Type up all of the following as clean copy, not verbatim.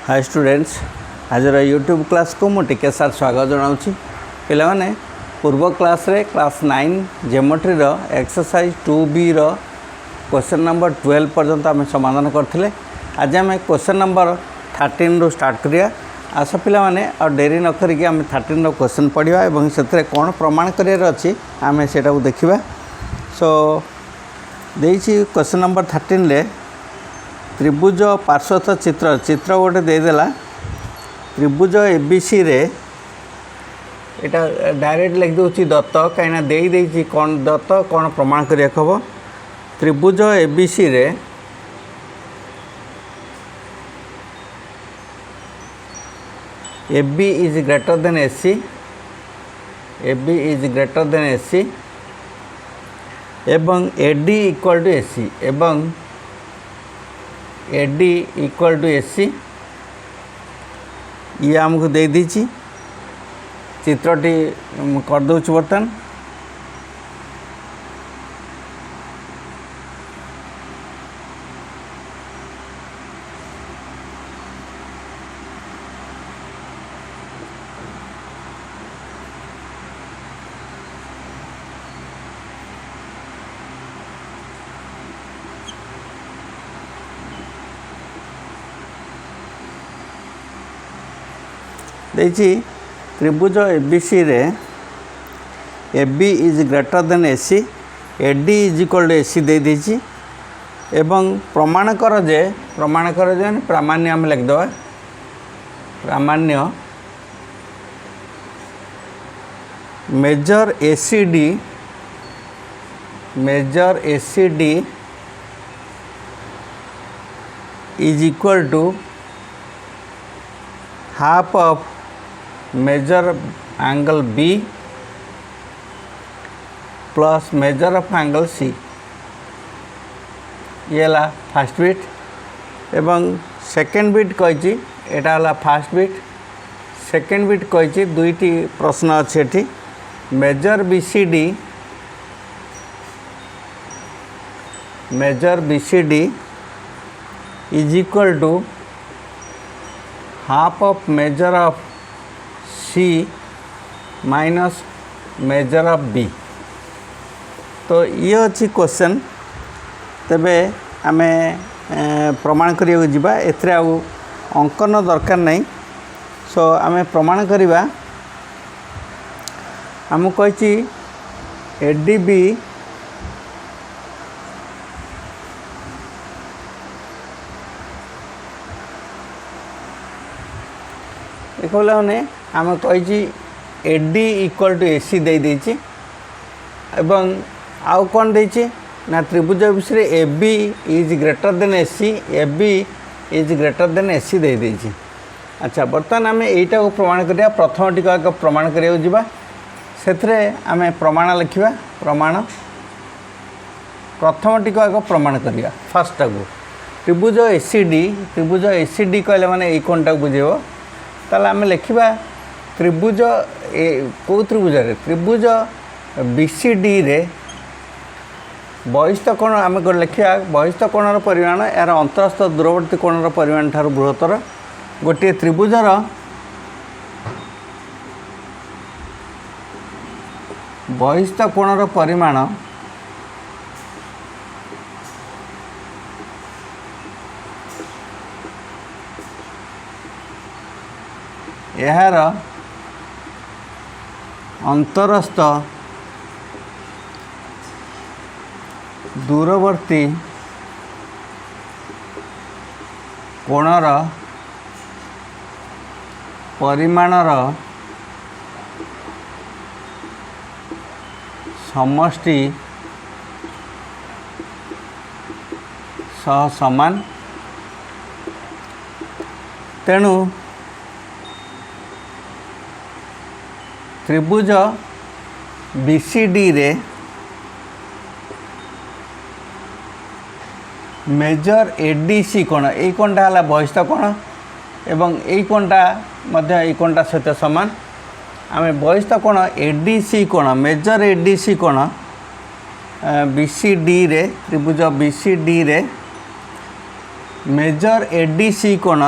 Hi students, आज YouTube class को मुझे सार स्वागत जनाऊँगी। पे पूर्व क्लास रे class 9 geometry exercise 2B question number 12 पर्यंत आम समाधान करते। आज आम क्वेश्चन नंबर 13 रू स्टार्ट करिया। आस पिला माने और डेरी न करिक आम 13 रो क्वेश्चन पढ़िया और से कौन प्रमाण करार अच्छी आम से देखा। सो देसी क्वेश्चन नंबर 13 रे त्रिभुज पार्श्वस्थ चित्र गोटे देदेला। त्रिभुज एबीसी रे एटा डायरेक्ट लिख दूची दत्त कहीं दे कौन दत्त कौन प्रमाण करिया हम। त्रिभुज एबीसी रे AB is greater than AC, AB is greater than AC एवं AD इक्वल टू AC एवं AD इक्वल टू AC ये आमको दे दीची। चित्रटी कर दूच बर्तन। देखिए त्रिभुज एबीसी रे AB is greater than AC, AD is equal to AC दे दीची एवं प्रमाण कर जे प्रामाण्य आम लिखद। प्रामाण्य measure ACD is equal to half of measure angle B plus measure of angle C। ये ला फर्स्ट बिट एवं सेकेंड बिट कही एटा ला फर्स्ट बिट। सेकेंड बिट कही दुईटी प्रश्न अच्छे एटी। Measure BCD is equal to half of measure of C minus measure of B। तो ये अच्छी क्वेश्चन। तेबे आमे प्रमाण करिया जिबा। एथरे आ अंकन दरकार नहीं। सो आमे प्रमाण करिबा। हम कहिछि ADB देखने आम कही AD इक्वल टू AC दे देछि एवं आउ कौन देछि ना त्रिभुज विषय AB is greater than AC, AB is greater than AC दे देछि। अच्छा, बर्तमान आम यहीटा को प्रमाण करिया। प्रथम टिक आग प्रमाण करिया जिबा। सेथरे आम प्रमाण लिखिबा। प्रमाण प्रथम टिक आग प्रमाण करिया। फर्स्ट को त्रिभुज ACD कहले माने एई कोनटा बुझेबो। ताले आम लिखा त्रिभुज कौ त्रिभुज रे त्रिभुज BCD रे बहिस्थ कोण आम लिखा बहिस्थ कोणर परिमाण यार अंतरस्थ दूरवर्ती कोणर परिमाण ठार बृहत्तर। गोटे त्रिभुजर बहिस्थ कोणर परिमाण यार अंतरस्थ दूरवर्ती कोणर परिमाणर समष्टि सह समान। तेणु त्रिभुज BCD रे मेजर ADC कोण यही कोणटा है बहिस्थ कोण एवं यही कोणटा यही कोणटा सहित समान। आम बहिस्थ कोण ADC कोण मेजर ADC कोण BCD रे त्रिभुज BCD रे मेजर ADC कोण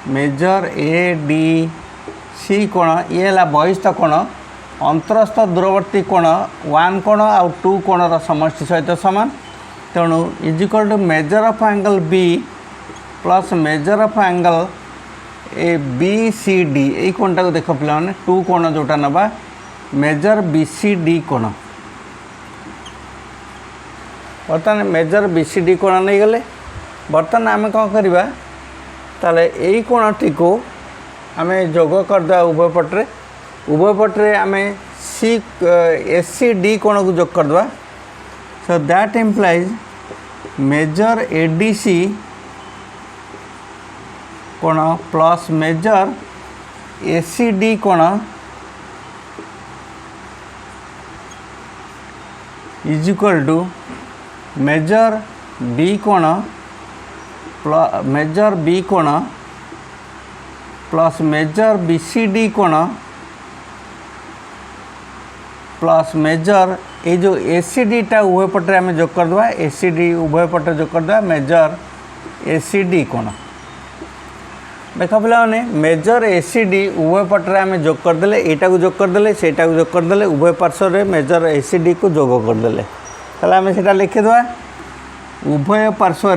मेजर ए डी सी कोण ये है बहिस्थ कोण अंतरस्थ दूरवर्ती कोण 1 कोण आउ 2 कोणर समष्टि सहित सामान तेणु is equal to measure of angle B plus measure of angle A B C D यही कोणटा को देख पे 2 कोण जोटा नवा मेजर बी सी डी कोण बर्तमान मेजर बी सी डी कोण नहीं गले बर्तमान आम कौन करवा ताले यही कोणटी को आम जोग करदे उभय पट्रे आम सी एस सी डी कोण को जोग करदे so that implies measure A D C कोण plus measure A C D कोण is equal to measure B कोण मेजर बी कोण plus measure B C D कोण प्लस मेजर ये जो ए सी डी टा उभय पटे आम जोग करदे ए सी डी उभय पटे जोग करदे मेजर ए सी डी कोण देख पे मेजर ए सी डी उभय पटे आम जोग करदे यहाँ को जोग करदे से जोग करदे उभय पार्श्व मेजर ए सी डी को जोग करदे ताले आम से लिखिदे उभय पार्श्व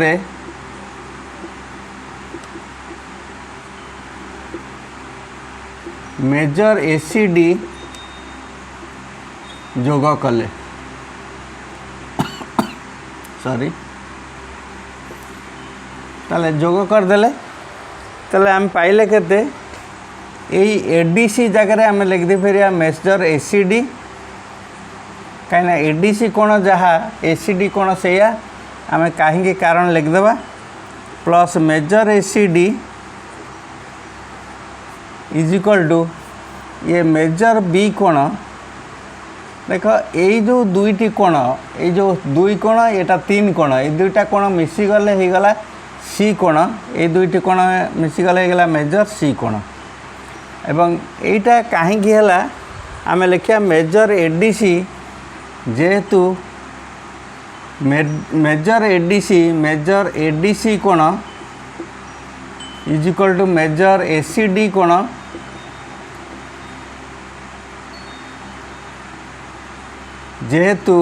मेजर ए सी डी जोग कले सॉरी ताले जोग करदे ताले आम पाइले केते यही एडीसी जगह आम लिखदे फेरिया मेजर ए सी डी कहीं एडीसी कोण जहाँ ए सी डी कोण से आम कहीं कारण लिखिदेवा plus measure A C D is equal to ये मेजर बी कोण देख यही जो दुईटी कोण ये जो दुई कोण यहाँ 3 कोण ये दुईटा कोण मिसीगले होगला सी कोण ये दुईटी कोण मिसीगले होगला मेजर सी कोण एवं यहीटा कहीं आम लिखा मेजर ए डी सी जेहेतु मेजर ए डी सी कोण is equal to measure A C D कोण जेहेतु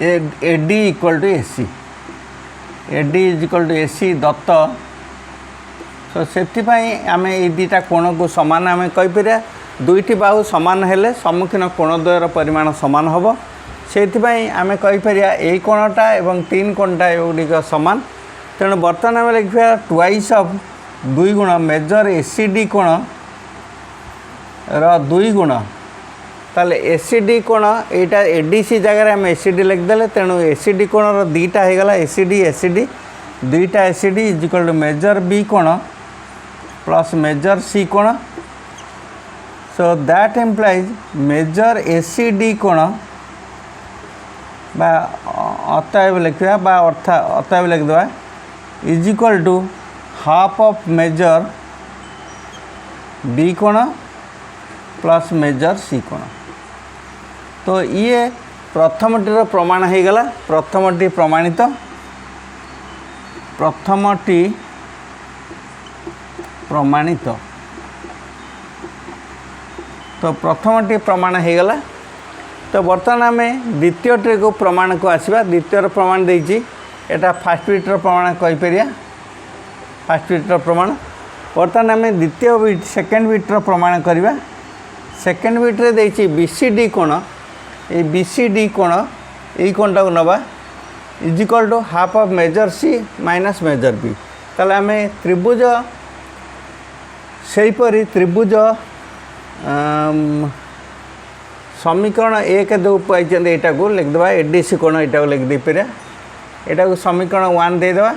A D equal to A C A D is equal to A C दत्त सो से आम ये दुटा कोण को सामान आम कहीपर दुईटी बाहु सामान हेले सम्मुखीन कोण द्वयर परिमाण सामान हम से आम कहीपर यही कोणटा एवं 3 कोणटा एगुड़िक सामान तेणु बर्तमान आम लिखा ट्वाइस ऑफ 2 गुण मेजर ए सी डी कोण रो 2 गुण ताले ए सी डी कोण यहाँ ए डी सी जगह आम ए सी डी लिखिदे तेणु ए सी डी कोण दीटा होगला ए सी डी दुईटा A C D is equal to measure B कोण प्लस मेजर सी कोण so that implies measure A C D कोण बा अतएव लिखा बा अतएव लिखिदेवा is equal to half of measure B कोण प्लस मेजर सी कोण तो ये प्रथमटीर प्रमाण हो गला प्रथमटी प्रमाणित प्रथमटी प्रमाणित तो प्रथमटी प्रमाण हो गला तो बर्तमान आम द्वितीयटी को प्रमाण को आसवा द्वितीय प्रमाण देछि एटा फास्ट बिटर प्रमाण कहीपर फास्ट बिटर प्रमाण बर्तमान आम द्वितीय बिट सेकेंड बिटर प्रमाण करवा सेकेंड बिट्रे देछि बी सी डी कोण ये बी सी डी कोण यही कोणटा को नवा is equal to half of measure C minus measure B ताले आम त्रिभुज सेहीपरि त्रिभुज समीकरण 1 जो पाई यहाँ को लिखिदेवा ए डी सी कोण यहाँ को लिखिदे पे यहाँ को समीकरण 1 देदेवा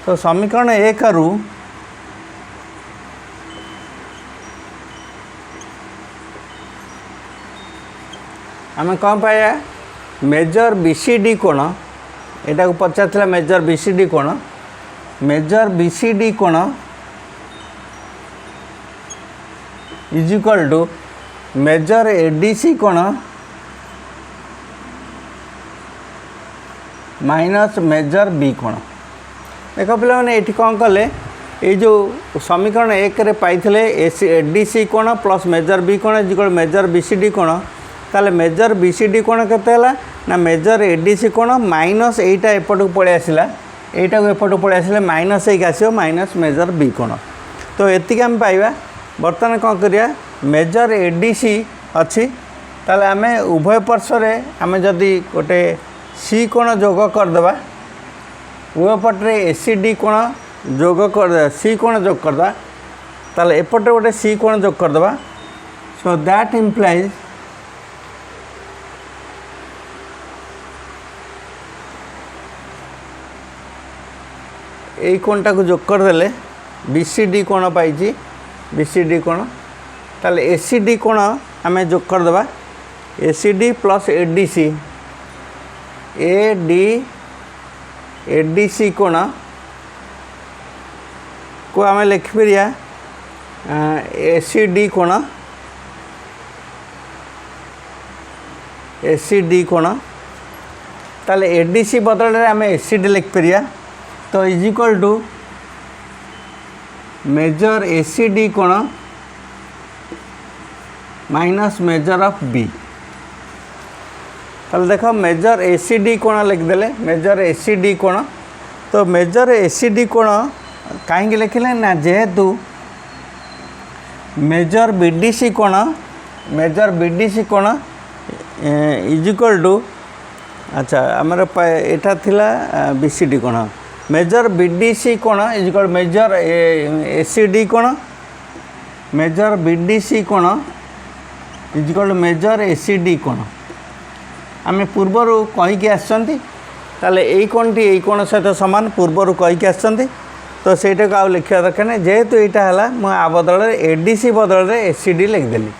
तो समीकरण 1 रु आम कौन पाया मेजर बी सी डी कोण यहाँ को पचार मेजर बी सी डी कोण मेजर बी सी डी कोण is equal to measure A D C कोण माइनस मेजर बी कोण देख पे ये कौन कले ये जो समीकरण एक पाई एडीसी कोण प्लस मेजर बी कोण इक्वल मेजर बीसीडी कोण ताले मेजर बीसीडी कोण केते ना मेजर एडीसी कोण माइनस एटा एपटू पलि आसला एटा को एपटू पलि आसले माइनस एक आसो माइनस मेजर बी कोण तो एतिक आम पाइबा बर्तमान कौन करिया मेजर एडीसी अच्छी ताले आमे उभय पार्श्व आमे जदि गोटे सी कोण जोग करदेबा उभय पटे एसीडी कोण जोग कर सी कोण जोग करदा ताले एपटे गोटे सी कोण जोग करदेबा सो दैट इम्प्लाइज यही कोणटा को जोग करदेले बीसीडी कोण पाई बीसीडी कोण ताले एसीडी कोण आम जोग करदेबा एसीडी प्लस एडीसी एडीसी कोण को आम लिखिपर एसीडी कोण एसीडी कोण ताले एडीसी बदल आम एसीडी लिखिपर तो is equal to measure ACD कोण माइनस मेजर ऑफ बी ताले देख मेजर एसीडी कोण लिखिदेले मेजर एसीडी कोण तो मेजर एसीडी कोण कहीं लिखिले ना जेहेतु मेजर बीडीसी कोण इज इक्वल टू अच्छा आमर एटा थिला बीसीडी कोण मेजर बीडीसी कोण इज इक्वल मेजर एसीडी कोण मेजर बीडीसी कोण इज इक्वल मेजर एसीडी कोण आम पूर्वर कहीकि आसछंती ताले एई कोणटी एई कोण सहित समान पूर्वर कहीकि आसछंती तो सेटा को आ लिखा दरकार नहीं जेहेतु यहाँ है आ बदल एडीसी बदल एसीडी लिखिदेली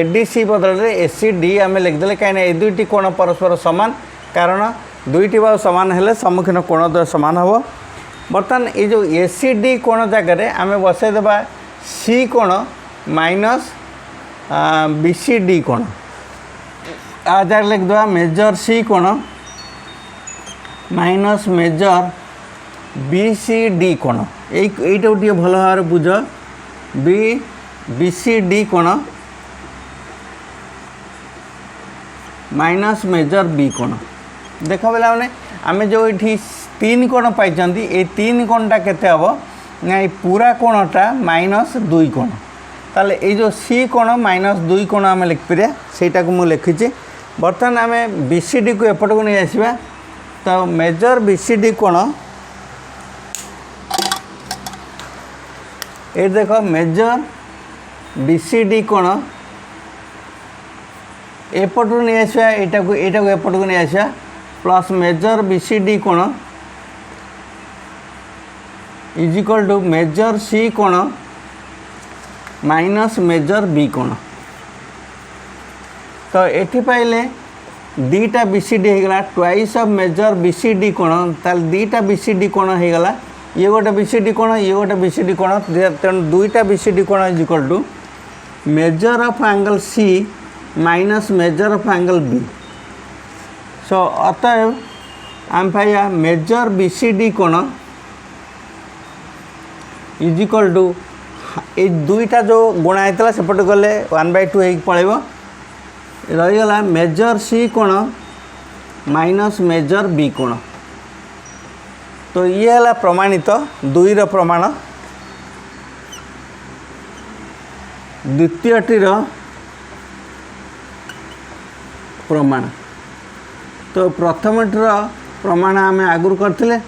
एडीसी बदल एसीडी आम लिखिदेले कहीं ये दुईटी कोण परस्पर सामान कारण दुईटी बाहु सामान हेले सम्मुखीन कोण द्वय सामान हम बर्तमान ये जो एसीडी कोण जगह आम बसईदेबा सी कोण माइनस बीसीडी कोण आ जगह लिखिदेबा मेजर सी कोण माइनस मेजर बीसीडी कोण यहीटा गोटे भल भाव बुझ बीसीडी कोण माइनस मेजर बी कोण देख पे आम जो ये तीन कोण पाई ये तीन कोणटा केते हम ना ये पूरा कोणटा माइनस दुई कोण ताले ये जो सी कोण माइनस दुई कोण आम लिखिपर सेटा को मुझे लिखी बर्तमान आम बीसीडी को एपट को नहीं आसवा तो मेजर बीसीडी कोण ये देख मेजर बीसीडी कोण एपटू नहीं आसवा एटा को एपट को नहीं आसवा प्लस मेजर बीसीडी कोण is equal to measure C कोण माइनस मेजर बी कोण तो ये पाइले दीटा बीसीडी होगला ट्वाइस ऑफ मेजर बीसीडी कोण ताल दीटा बीसीडी कोण होगला ये गोटे बीसीडी कोण ये गोटे बीसीडी कोण तेणु दुईटा बीसीडी कोण is equal to measure of angle C minus measure of angle B so अतएव आम पाइबा मेजर बीसीडी कोण इज इक्वल टू ये दुईटा जो गुणा होता सेपटे गले 1/2 पड़ेगा रहीगला मेजर सी कोण माइनस मेजर बी कोण तो ये है प्रमाणित दुई प्रमाण द्वितीयटीर प्रमाण तो प्रथमटीर प्रमाण आम आगुरी करते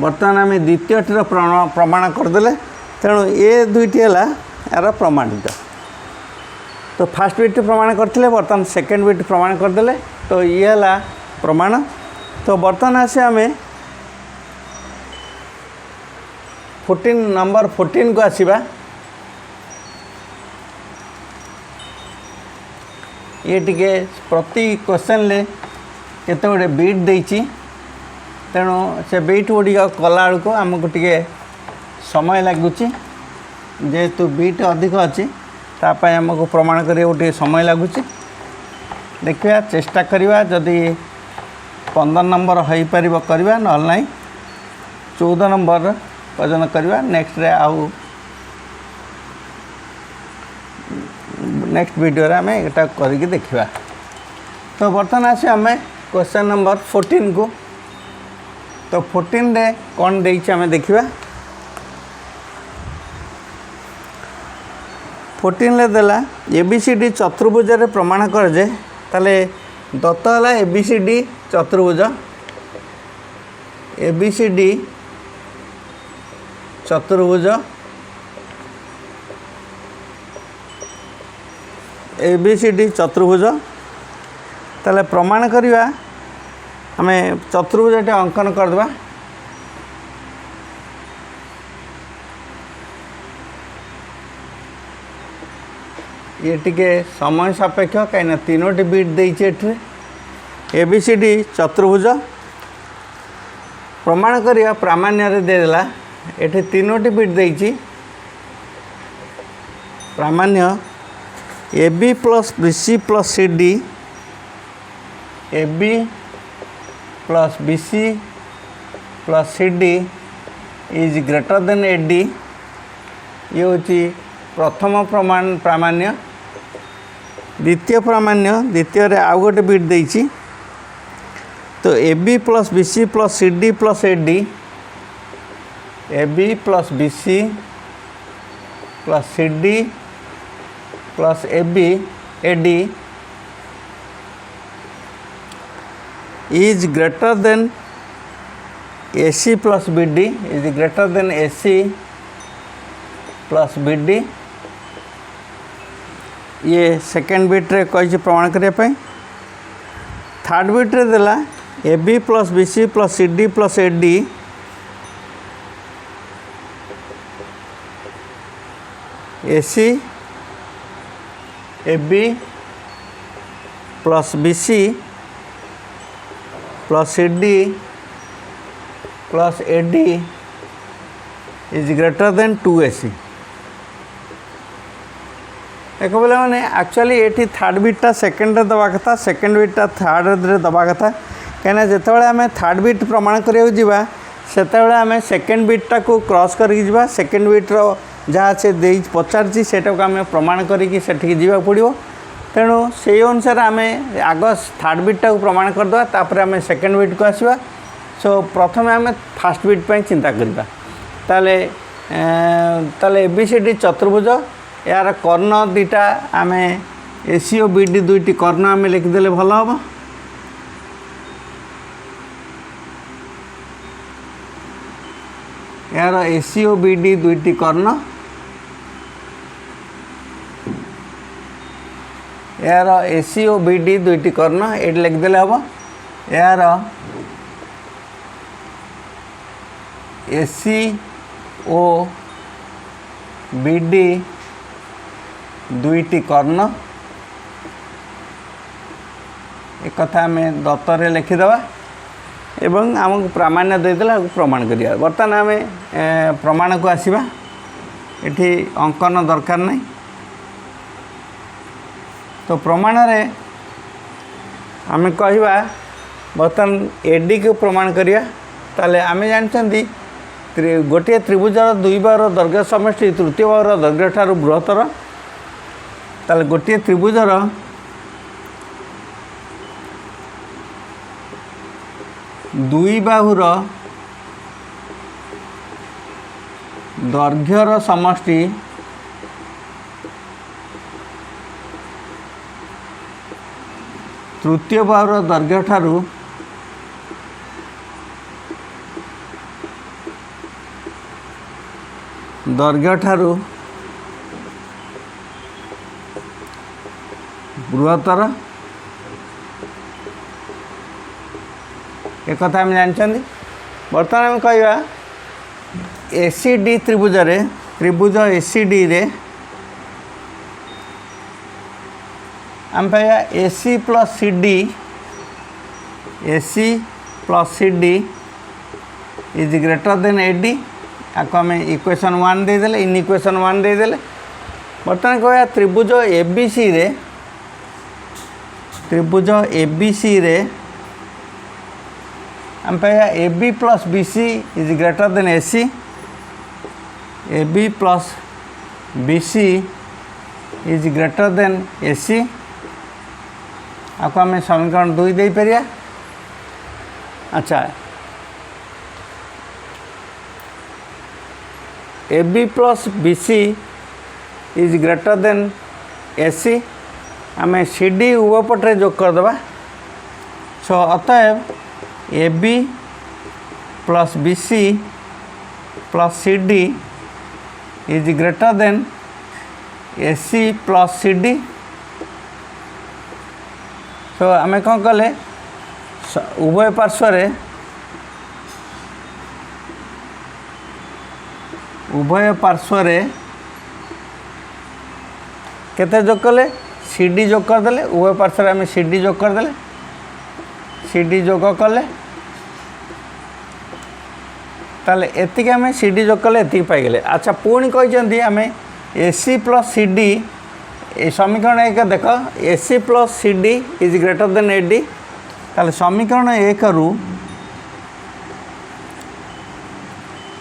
बर्तमान आम द्वितीयटीर प्रमाण करदे तेणु ये दुईटी है यार प्रमाणित तो फास्ट बीट प्रमाण करते बर्तमान सेकेंड बीट प्रमाण करदे तो ये है प्रमाण तो बर्तमान आसे आम 14 नंबर 14 को आसवा ये टिके प्रति क्वेश्चन ले केते गोटे बीट देछि तेणु से बीट गुड़िक कला को आमको टिके समय लगुच जेहेतु बीट अधिक अच्छी तापाई आमको प्रमाण करिया गोटे समय लगुच देखिया चेष्टा करिया जदि 15 नंबर हो पार करवा ना 14 नंबर पर्यटन करवा नेक्स्ट रे आउ नेक्स्ट वीडियो रे आम एटा करके देखा। तो बर्तमान आसे आम क्वेश्चन नंबर 14 को। तो 14 रे कौन देइछि आम देखा। 14 ले देला एबीसीडी चतुर्भुज रे प्रमाण कर जे ताले दत्त है एबीसीडी चतुर्भुज एबीसीडी चतुर्भुज एबीसीडी चतुर्भुज ताले प्रमाण करवा आम चतुर्भुज अंकन करदे। ये टिके समय सापेक्ष कहीं तीनोटी बीट देटे एबीसीडी चतुर्भुज प्रमाण करवा प्रामाण्य देदेला ये तीनोटी बीट देछि प्रामाण्य A B plus B C plus C D A B plus B C plus C D is greater than A D. ये हूँ प्रथम प्रामाण्य। द्वितीय प्रामाण्य द्वितीय रे आउ गोटे बीट देछि तो A B plus B C plus C D plus A D A B plus B C plus C D plus A B A D is greater than A C plus B D is greater than A C plus B D. ये second बीट रे कही प्रमाण करने। Third बीट रे देला A B plus B C plus C D plus A D A C A B plus B C plus C D plus A D is greater than 2AC। देख बोले मैंने एक्चुअली ये थर्ड बीटा सेकेंड दबा कथा second beta third दबा कथा कहीं जिते आम थर्ड बीट प्रमाण करा से आम सेकेंड बीटा को क्रॉस कर सेकेंड बीट्र जहाँ से दे पचार से आम प्रमाण करी जावाक पड़ो। तेणु से अनुसार आम आग थर्ड बीटा को प्रमाण करदे तापर आम सेकेंड बीट को आसवा। सो प्रथम आम फास्ट बीट पर चिंता करवा। ताले एबीसीडी चतुर्भुज यार कर्ण दुईटा आम एसी और बीडी दुईटी कर्ण आम लिखिदेले भल हम। यार एसी और बीडी दुईटी कर्ण यार एसी और बीडी दुईटी कर्ण ये लिखिदेले हम। यार एसी ओ बीडी दुईटी कर्ण एक कथा आम दत्तर लिखिदेवा एवं आमको प्रामाण्य देदेला प्रमाण करिया। बर्तमान आम प्रमाण को आसवा। ये अंकन दरकार नहीं। तो प्रमाण रे आम कहवा बर्तमान एडी को प्रमाण करिया। ताले आम जानते गोटे त्रिभुजर दुई बार दैर्घ्य समष्टि तृतीय बार दैर्घ्य ठारू बृहत्तर। ताले गोटे त्रिभुजर दुई बाहुर दैर्घ्यर समष्टि तृतीय बाहुर दैर्घ्य ठारू बृहत्तर एक कथा आम जानते। बर्तमान आम कहवा एसीडी त्रिभुज एसीडी रे आम पाइबा AC plus C D is greater than AD. आपको आम इक्वेशन 1 देदेले इन इक्वेशन 1 देदेले। बर्तमान कहवा त्रिभुज एबीसी रे आम पाइबा A B plus B C is greater than A C, A B plus B C is greater than A C. आपको आम समीकरण 2 दे पारिया। अच्छा, A B plus B C is greater than A C, आम सी डी उभयपटे जोग करदे। सो अतएव A B plus B C plus C D is greater than A C plus C D. तो आम कौन कले उभय पार्श्व केते जोग कले सी डी जोग करदे। उभय पार्श्व आम सी डी जोग करदे, सी डी जोग कले ताले एतिक आम सी डी जोग कले एतिक पाइगले। अच्छा, पुणी कहते आम ए सी प्लस सी डी, समीकरण 1 देख A C plus C D is greater than A D. ताले समीकरण 1 रु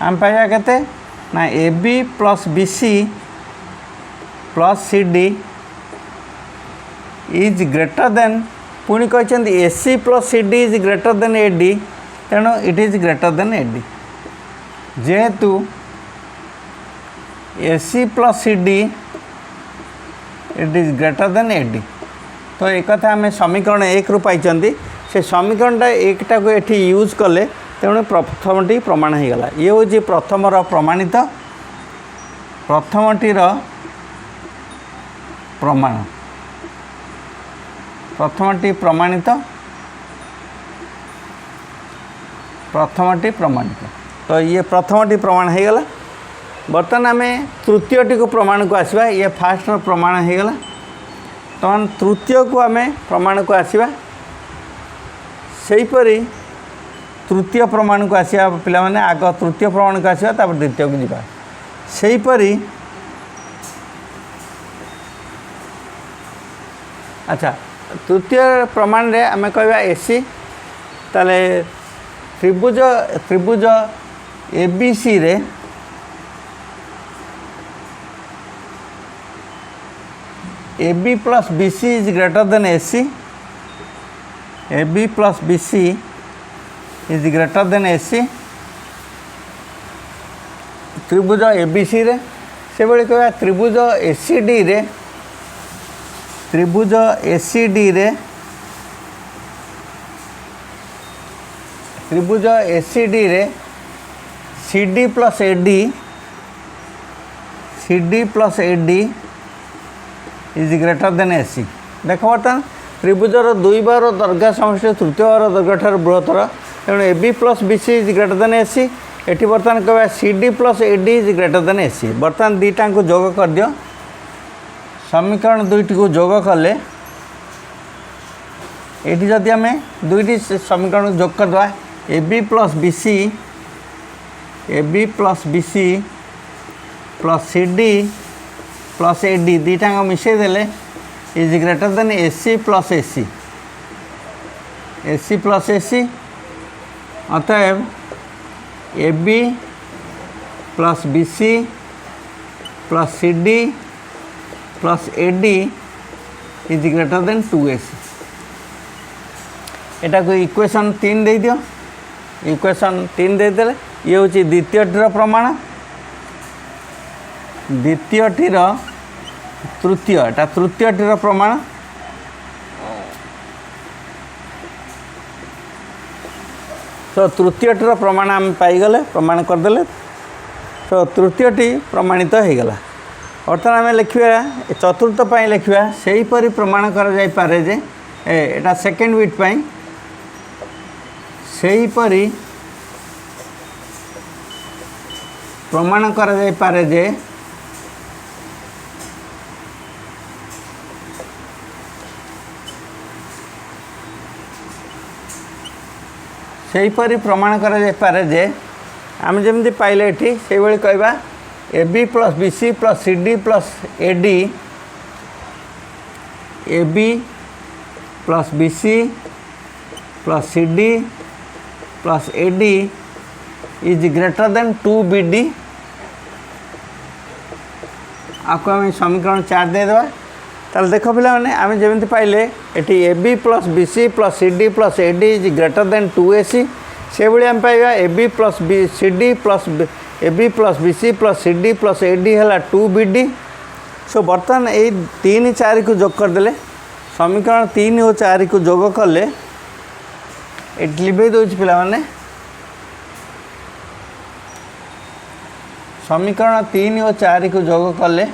आम पाइबा केते ना A B plus B C plus C D is greater than, पुणी कहते A C plus C D is greater than A D, तेणु it is greater than A D. जेहेतु A C plus C D it is greater than A D, तो एक कथा आम समीकरण 1 रु पाई। से समीकरण 1 को ये यूज कले, तेणु प्रथमटी प्रमाण हो गला। ये हूँ प्रथमर प्रमाणित, प्रथमटीर प्रमाण, प्रथमटी प्रमाणित, प्रथमटी प्रमाणित। तो ये प्रथमटी प्रमाण हो गला। बर्तमान आम तृतीयटी को प्रमाण को आसवा। ये फास्ट प्रमाण हो गला। तो तृतीय को आम प्रमाण को आसवा। सेहीपरि तृतीय प्रमाण को आसवा पिला माने आग तृतीय प्रमाण को आसवा, तापर द्वितीय को जीवा। सेहीपरि अच्छा, तृतीय प्रमाण रे आम कहवा एसी, ताले त्रिभुज त्रिभुज एबीसी रे A B plus B C is greater than A C, A B plus B C is greater than A C. त्रिभुज ए बी सी रे से भाई कह त्रिभुज ए सी डी रे, त्रिभुज ए सी डी रे, त्रिभुज ए सी डी रे C D plus A D, C D plus A D is greater than A C. देख बर्तमान त्रिभुजर 2 बार दर्घा समष्टि तृतीय बार दर्घ ठार बृहत्तर, तेणु A B plus B C is greater than A C. ये बर्तमान कह C D plus A D is greater than A C. बर्तमान दुईटा को जोग कर दियो, समीकरण दुईटी को जोग कले ये जदि आम दुईटी समीकरण जोग करदे A B plus B C, A B plus B C plus C D plus A D दुईटा मिसई देले is greater than A C plus A C, A C plus A C. अतएव A B plus B C plus C D plus A D is greater than 2 A C. एटा को equation 3 दे दियो, equation 3 दे देले ये हूँ द्वितीयटीर प्रमाण, द्वितीयटीर तृतीय, एटा तृतीयटीर प्रमाण। तो तृतीयटीर प्रमाण आम पाईगले, प्रमाण करदेले। तो तृतीयटी प्रमाणित हो गला। बर्तमान आम लिखा चतुर्थ पाई लिखा सेहीपरि प्रमाण कर जाई पारे जे एटा सेकेंड बिट पाई सेहीपरि प्रमाण कर जाई पारे जे सेहीपरि प्रमाण कर जाई पारे जे आम जमी पाइले ये से भाई कहवा A B plus B C plus C D plus A D, A B plus B C plus C D plus AD is greater than 2BD। आपको आम समीकरण 4 देदेबा। ताल देख पे आम जमी पाइले ये AB plus BC plus CD plus AD is greater than 2AC। से भाई आम पाइबा AB plus CD plus AB plus BC plus CD plus AD है 2BD। सो बर्तमान ये 3 4 को जोग करदे समीकरण 3 और 4 को जोग कले ये लिभे दौर पे समीकरण 3 और 4 को जोग कले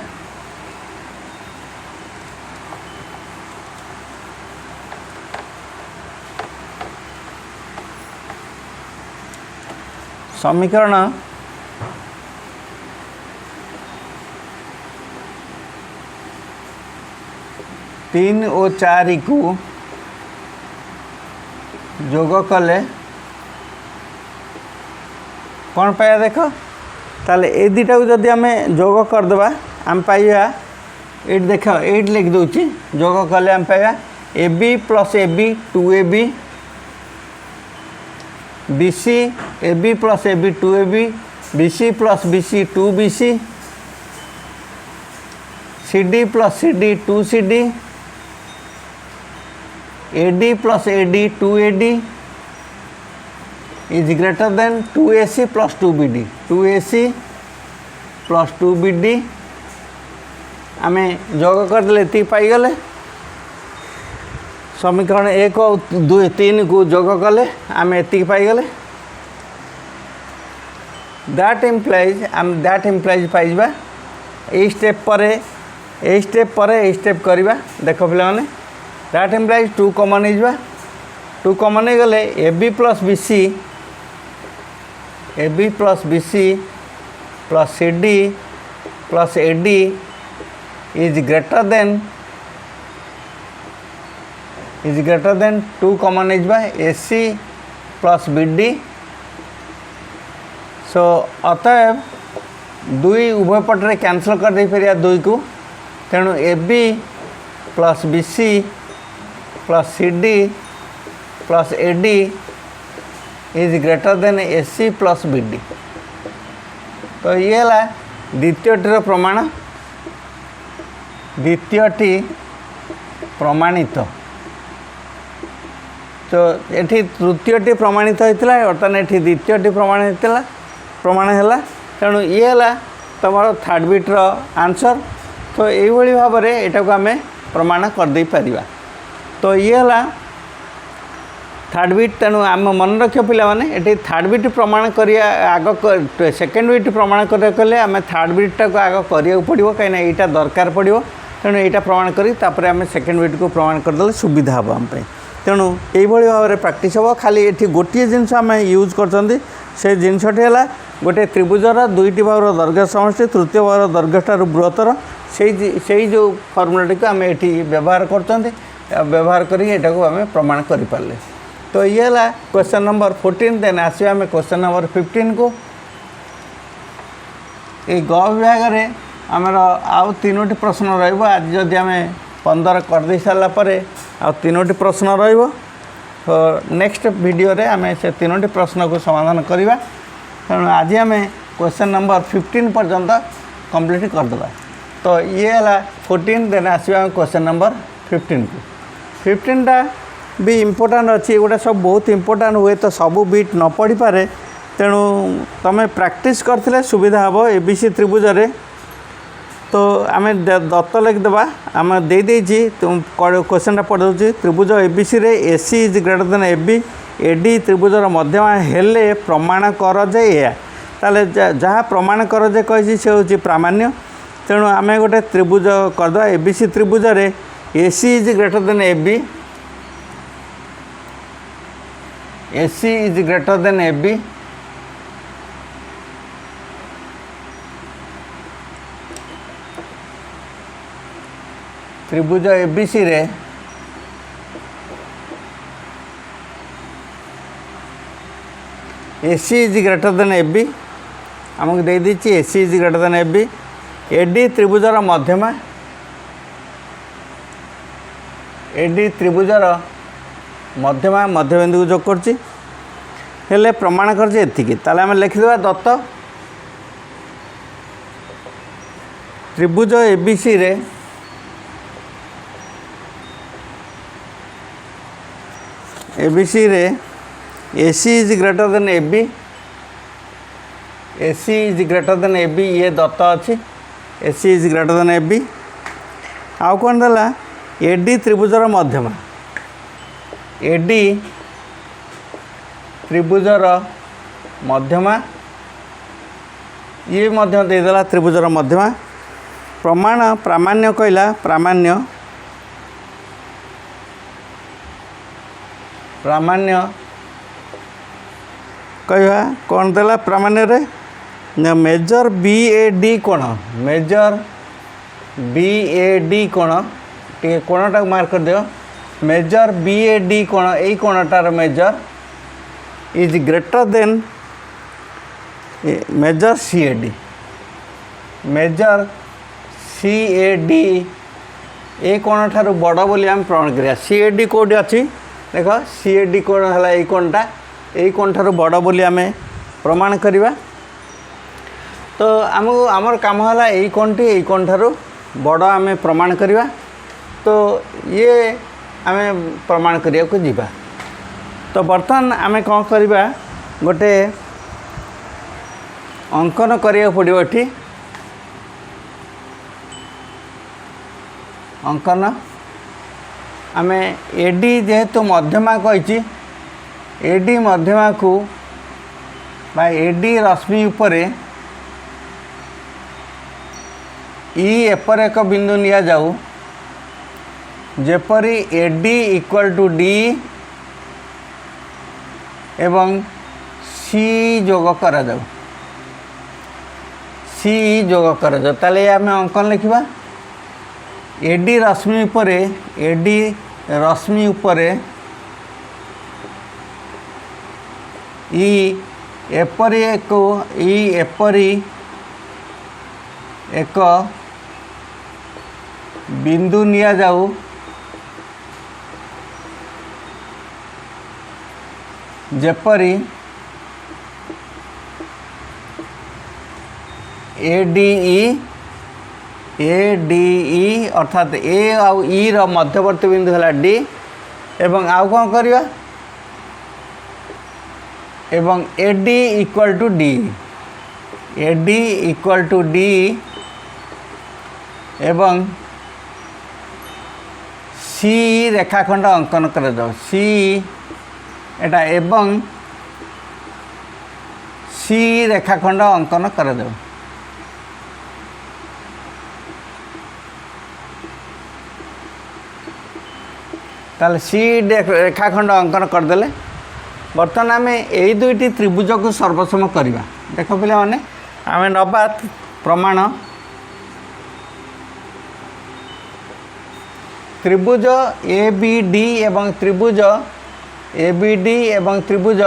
समीकरण 3 और 4 को जोग कले कौन पाया देख ताले ए दुटा को जदि आम जोग करदे आम पाइबा ये देख ये लिख दूची जोग कले आम पाइबा AB plus AB 2AB BC AB plus AB 2AB BC plus BC 2BC CD plus CD 2CD AD plus AD 2AD is greater than 2AC plus 2BD 2AC plus 2BD आम जोग करदे ये पाईगले। समीकरण 1 और 2 3 को जोग कले आम ये पाईगले। दैट इम्प्लाइज पाइबा ये स्टेप पर ये स्टेप करवा देख पे दैट इम्प्लाइज 2 कॉमन हो 2 कॉमन हो गले AB plus BC plus CD plus AD is greater than 2 common हो AC प्लस BD। सो अतएव 2 उभय पटे कैंसल कर दे पार 2 को तेणु AB plus BC plus CD plus AD is greater than AC plus BD। तो ये है द्वितीयटीर प्रमाण द्वितीयटी प्रमाणित। तो ये तृतीयटी प्रमाणित होता है बर्तमान ये द्वितीयटी प्रमाण है तेणु ये है तुम थर्ड बिट्र आंसर। तो यही भाव में यहाँ को आम प्रमाण करदे पारिबा। तो ये है थर्ड बिट तेणु आम मन रख पाने ये थर्ड बिट प्रमाण करिया आग सेकेंड बिट प्रमाण कले आम थर्ड बिटा को आग करिया पड़ो कहीं यहाँ दरकार पड़ो तेणु यहाँ प्रमाण करी आम सेकेंड बिट को प्रमाण करदे सुविधा हम आम तेणु यही भाव में प्रैक्टिस हम खाली ये गोटे जिनस आम यूज कर से जिनसटी है गोटे त्रिभुजर दुईटी भावर दैर्घ्य समष्टि तृतीय भावर दैर्घ्य ठारू बृहत्तर से जो फर्मुलाटी को आम ये व्यवहार व्यवहार कर आम प्रमाण कर पारे। तो ये है क्वेश्चन नंबर 14। देन आसवा आम क्वेश्चन नंबर 15 को ये ग विभाग में आमर आउ 3टी प्रश्न रज जदि आम 15 कर सारापर आ 3टी प्रश्न रो। तो नेक्स्ट वीडियो रे आम से 3टी प्रश्न को समाधान करवा। तेणु आज आम क्वेश्चन नंबर 15 पर्यंत कंप्लीट करदे। तो ये है 14। देन आसवा क्वेश्चन नंबर 15 को 15टा भी इम्पोर्टाट अच्छी गोटे सब बहुत इम्पोर्टाट हुए तो सबू बीट न पढ़ी पारे तेणु तुम प्रैक्टिस करथिले सुविधा हम ABC त्रिभुज रे। तो आम दत्त लिखिदेवा आम देदेजी तुम क्वेश्चन पढ़ दूसरी त्रिभुज ABC रे AC is greater then AB AD त्रिभुजर मध्यमा हेले प्रमाण कर जे या ताले जहाँ प्रमाण कर जे कही से हूँ प्रामाण्य। तेणु आम गोटे त्रिभुज करदे ABC त्रिभुज रे AC is greater then AB AC is greater then AB त्रिभुज ABC रे AC is greater then AB आमको दे दीची AC is greater then AB AD त्रिभुजर मध्यमा AD त्रिभुजर मध्यमा मध्यबिंदु को जोग करछि हेले प्रमाण कर एतिकी ताले आम लिखिदेवा दत्त त्रिभुज एबीसी रे AC is greater then AB, AC is greater then AB, ये दत्त अच्छी AC is greater then AB। आउ कौन देला AD त्रिभुजर मध्यमा, AD त्रिभुजर मध्यमा, ये मध्य देदेला त्रिभुजर मध्यमा। प्रमाण प्रामाण्य कहला प्रामाण्य कहवा कौन देला प्रामाण्य रे मेजर BAD कोण, मेजर BAD कोण टे कोणटा मार्क कर दियो, मेजर BAD कोण एई कोणटार measure is greater than measure CAD, measure CAD ए कोण ठारू बड़ बोली आम प्रमाण करिया। CAD कोडी अछि देख, CAD कोण हला एई कोणटा एई कोण ठारू बड़ बोली आमे प्रमाण करिवा। तो आमर काम हला एई कोण ठारू बड़ आमे प्रमाण करिवा। तो ये आमे प्रमाण करिया को जीवा। तो बर्तमान आमे कौन करिवा गोटे अंकन करिया पड़िबो। एठी अंकन आमे AD जेहेतु मध्यमा कही, AD मध्यमा को बा AD रश्मि उपरे E एपर एक बिंदु निया जाऊ, जेपरी AD इक्वल टू D एवं C जोग करा जाऊ, C जोग करा जाऊ। ताले आमे अंकन लिखिबा AD रश्मि उपरे, AD रश्मि उपरे E एपरी एक बिंदु निया जाऊ, जेपरी ADE अर्थात A आउ E रो मध्यवर्ती बिंदु है D एवं आउ कौन करिया एवं AD equal to D, AD equal to D एवं C रेखाखंड अंकन कर दो। C एटा एवं C रेखाखंड अंकन कर दो। ताले C रेखाखंड अंकन करदेले बर्तमान आम यही दुईटी त्रिभुज को सर्वसम करवा। देख पे मैंने आम नवा प्रमाण त्रिभुज ABD एवं त्रिभुज ABD एवं त्रिभुज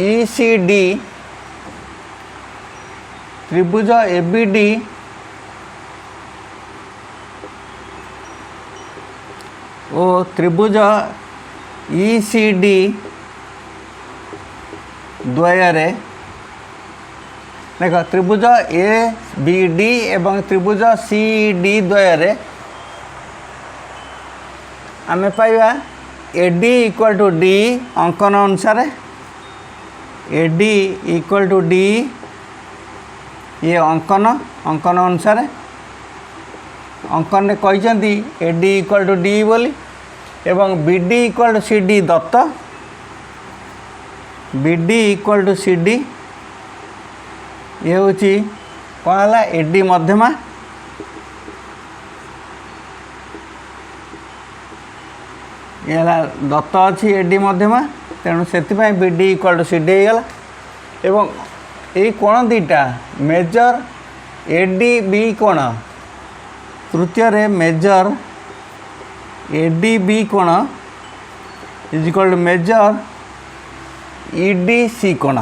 ECD, त्रिभुज ABD ओ त्रिभुज ECD द्वयरे देख त्रिभुज ABD एवं त्रिभुज CD द्वयरे आमे पाइबा AD इक्वल टू D अंकन अनुसार, AD इक्वल टू D ये अंकन अनुसार अंकन कहते AD इक्वल टू D बोली एवं BD इक्वल टू CD दत्त, BD इक्वल टू CD ये हूँ कौन है AD मध्यमा ये दत्त अच्छी AD मध्यमा तेणु से BD इक्वल टू CD होगा एवं यही कोण दीटा मेजर ADB कोण तृतीय रे मेजर ADB कोण is equal to measure EDC कोण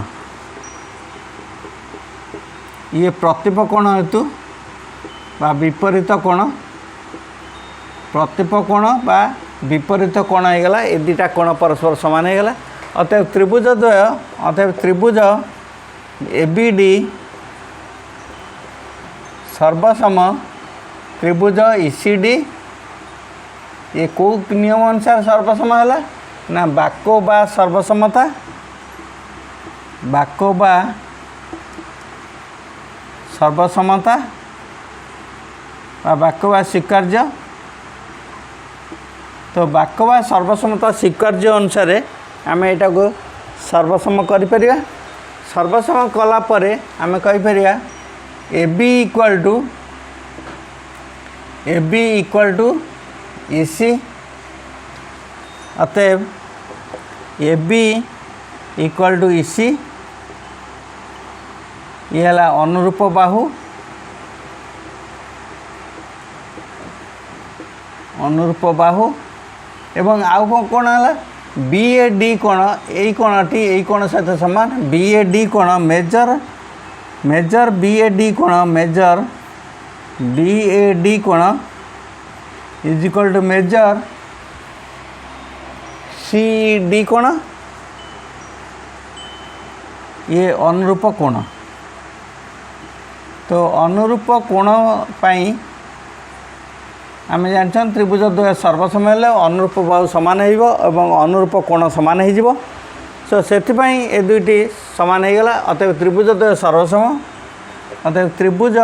ये प्रतिप कोण हेतु बा विपरीत कोण प्रतिप कोण बा विपरीत कोण हो गला ए दुटा कोण परस्पर समान हो गला अतएव त्रिभुज एबीडी सर्वसम त्रिभुज ईसीडी ये को नियम अनुसार सर्वसम है ना बाको बा सर्वसमता बाको बा सर्वसमता बाको बा स्वीकार्य। तो बाको बा सर्वसमता स्वीकार्य अनुसार आम यहाँ को सर्वसम कर सर्वसम कलापर आम कहीपर ए बी इक्वल टू इसी अतएव ए बी इक्वल टू इसी ये है अनुरूप बाहु एवं आउ कौन है बी ए डी कोण यही कोणटी यही कोण सहित समान बी ए डी कोण मेजर बी ए डी कोण मेजर बी ए डी कोण is equal to measure C D कोण ये अनुरूप कोण। तो अनुरूप कोण पाई आम जान त्रिभुज द्वय सर्वसम हेले अनुरूप बाहु सामान हो अनुरूप कोण सामान हो सो से ए दुईटी सामान हो गला अतएव त्रिभुज द्वय सर्वसम अतएव त्रिभुज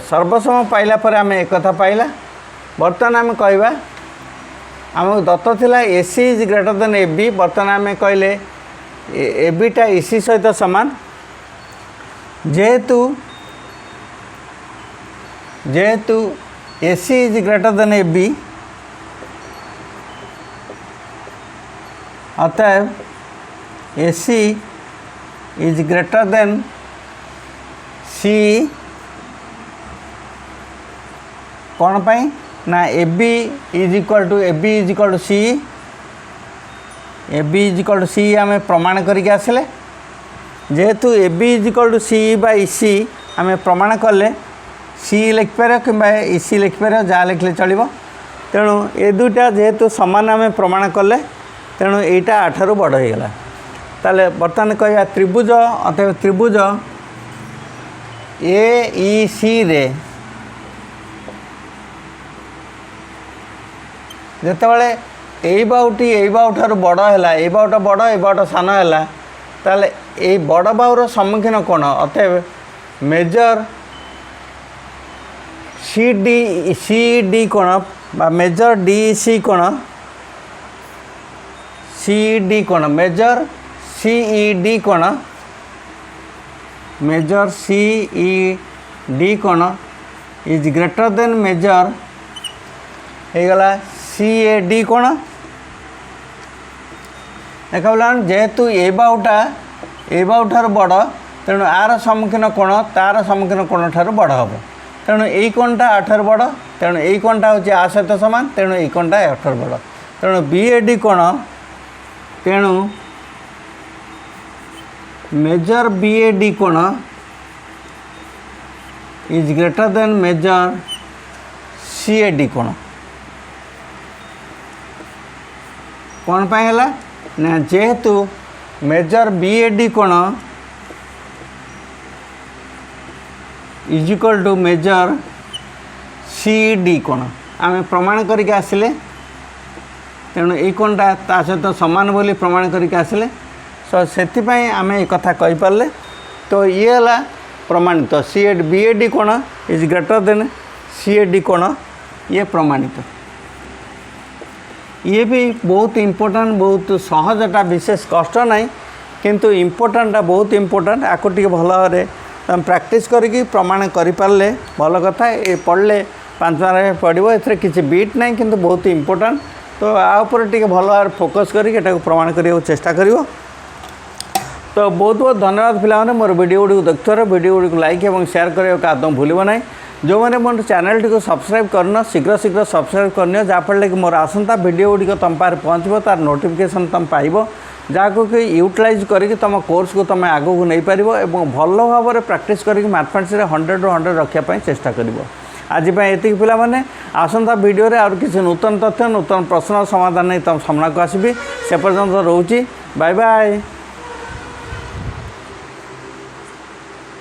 सर्वसम पाइला पर आम एक कथा पाइला। बर्तमान आम कहवा आमको दत्त थिला AC is greater than A B बर्तमान आम कहले ए बीटा इसी सहित सामान जेहेतु AC is greater than A B अतएव AC is greater than C कौन पाई ना A B is equal to C A B is equal to C आम प्रमाण करके आसिले जेहेतु A B is equal to C by C आम प्रमाण कले सी लिखिपर कि सी लिखिपर जहाँ लिखले चलो तेणु ए दुईटा जेहेतु सामान आम प्रमाण कले तेणु यहीटा आठारू बड़ होगा ताले बर्तमान कह त्रिभुज अतएव त्रिभुज ए ई सी रे जितेबाला यही बाहुटी यही बाहु ठारू बड़ है ये बाहुटा बड़ ये बाहुटा सान है ताले ये बड़ बाहुर सम्मुखीन कौन अतएव मेजर सी डी कोण बा मेजर डी सी कोण सी डी कोण मेजर सी ई डी कोण मेजर सी ई डी कोण इज ग्रेटर देन मेजर हो गला सी ए डी कोण देख जेहेतु ए बाहु ठारू बड़ तेणु आर सम्मुखीन कोण तार सम्मुखीन कोण ठारू बड़ हम तेणु यही कोणटा आठार बड़ तेणु यही कोणटा हूँ आ सहित सामान तेणु यही कोणटा आठार बड़ तेणु बी ए डी कोण तेणु मेजर बी ए डी कोण is greater than measure C A D कोण कौन पाई है ना जेहेतु मेजर बी ए डी कोण is equal to measure C D कोण आम प्रमाण करके आसिले तेणु ये कोणटा ता सहित सामान बोली प्रमाण करके आसिले सो से आम एक कथा कही पारे। तो ये है प्रमाणित C A B A D कोण is greater than C A D कोण ये प्रमाणित ये भी बहुत इम्पोर्टाट बहुत सहजटा विशेष कष्ट नहीं किंतु इम्पोर्टाटा बहुत इम्पोर्टाट आपको टे भल भाव तुम प्रैक्टिस करके प्रमाण करें भल कथा ये पढ़ले 5 मार्क पड़ो ए किसी बीट ना कि बहुत इम्पोर्टाट तो आपर टे भल भाव फोकस करके प्रमाण करने चेष्टा कर। तो बहुत बहुत धन्यवाद पिलाने मोर वीडियो गुड़ी देखिए वीडियो गुड़ी लाइक और शेयर करने का आदम भूल ना जो मैंने मोर चैनल टी सब्सक्राइब करना शीघ्र शीघ्र सब्सक्राइब करनी जहाँफल कि मोर आसंता वीडियो गुड़िक तुम पाखे पहुँचो तार नोटिफिकेशन तुम पाइब जहाँ कि यूटिलाइज करके तुम कोर्स को तुम आगू नहीं पार और भल भाव में प्रैक्टिस करके मैथमेटिक्स 100 ରୁ 100 रखापी चेष्टा कर। आज एतिक पिला माने आसंता वीडियो रे और किसी नूतन तथ्य नूतन प्रश्न समाधान नहीं तुम सामना को आसबि से पर्यंत रोची बाय बाय।